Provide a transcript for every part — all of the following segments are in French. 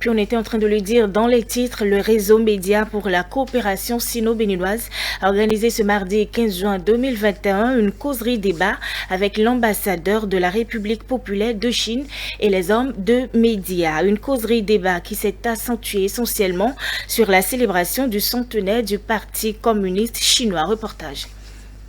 puis on était en train de le dire dans les titres, le réseau média pour la coopération sino-béninoise a organisé ce mardi 15 juin 2021 une causerie débat avec l'ambassadeur de la République populaire de Chine et les hommes de médias. Une causerie débat qui s'est accentuée essentiellement sur la célébration du centenaire du Parti communiste chinois. Reportage.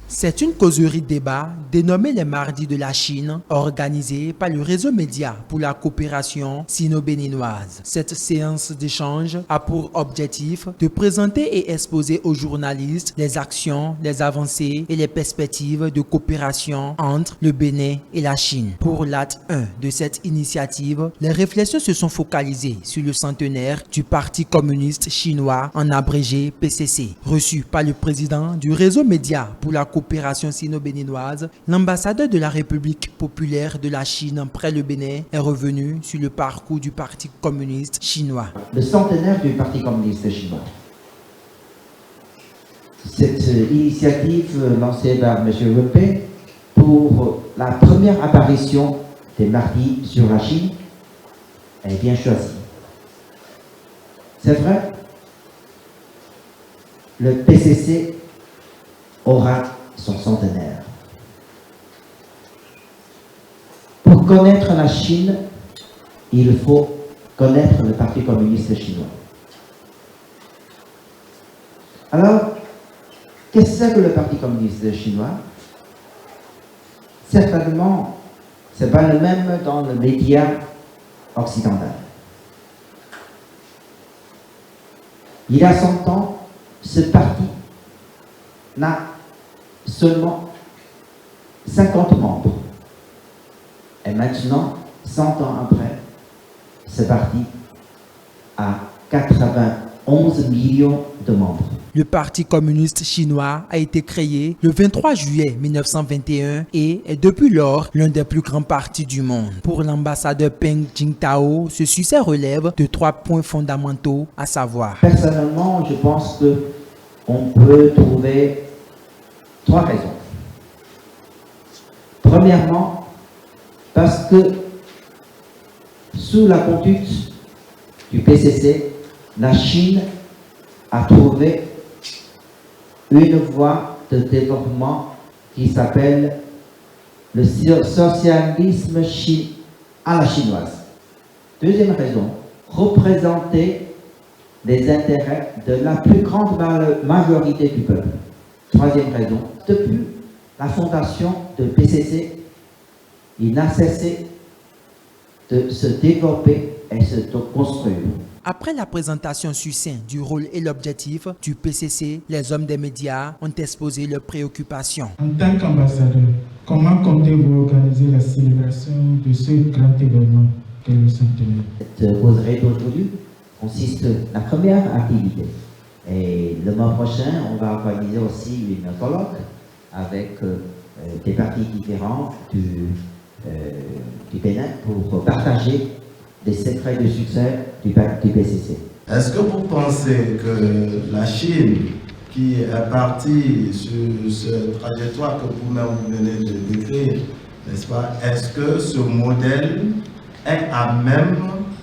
C'est une causerie débat dénommée les Mardis de la Chine, organisée par le réseau média pour la coopération sino-béninoise. Cette séance d'échange a pour objectif de présenter et exposer aux journalistes les actions, les avancées et les perspectives de coopération entre le Bénin et la Chine. Pour l'acte 1 de cette initiative, les réflexions se sont focalisées sur le centenaire du Parti communiste chinois, en abrégé PCC. Reçu par le président du réseau média pour la coopération sino-béninoise, l'ambassadeur de la République populaire de la Chine près le Bénin est revenu sur le parcours du Parti communiste chinois. Le centenaire du Parti communiste chinois. Cette initiative lancée par M. Wen pour la première apparition des mardis sur la Chine est bien choisie. C'est vrai, le PCC aura son centenaire. Pour connaître la Chine, il faut connaître le Parti communiste chinois. Alors, qu'est-ce que c'est que le Parti communiste chinois? Certainement, ce n'est pas le même dans le média occidental. Il y a 100 ans, ce parti n'a seulement 50 membres. Et maintenant, 100 ans après, ce parti a 91 millions de membres. Le Parti communiste chinois a été créé le 23 juillet 1921 et est depuis lors l'un des plus grands partis du monde. Pour l'ambassadeur Peng Jingtao, ce succès relève de 3 points fondamentaux, à savoir. Personnellement, je pense qu'on peut trouver 3 raisons. Premièrement, parce que sous la conduite du PCC, la Chine a trouvé une voie de développement qui s'appelle le socialisme à la chinoise. Deuxième raison, représenter les intérêts de la plus grande majorité du peuple. Troisième raison, depuis la fondation de PCC, il n'a cessé de se développer et se construire. Après la présentation succincte du rôle et l'objectif du PCC, les hommes des médias ont exposé leurs préoccupations. En tant qu'ambassadeur, comment comptez-vous organiser la célébration de ce grand événement qu'est le centenaire? Cette causerie d'aujourd'hui consiste la première activité. Et le mois prochain, on va organiser aussi une colloque avec des partis différents du Bénin pour partager des secrets de succès du PCC. Est-ce que vous pensez que la Chine, qui est partie sur cette trajectoire que vous-même venez de décrire, n'est-ce pas, est-ce que ce modèle est à même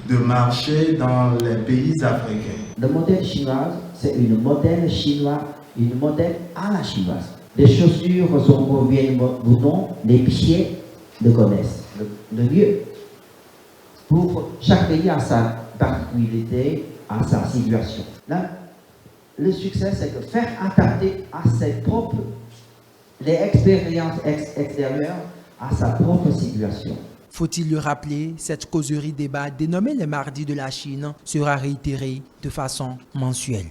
de marcher dans les pays africains? Le modèle chinois, c'est une modèle chinois, une modèle à la chinoise. Les chaussures sont combien ou non, les pieds le connaissent, le mieux. Pour chaque pays a sa particularité, a sa situation. Là, le succès, c'est de faire adapter à ses propres, les expériences extérieures à sa propre situation. Faut-il le rappeler, cette causerie débat dénommée les Mardis de la Chine sera réitérée de façon mensuelle.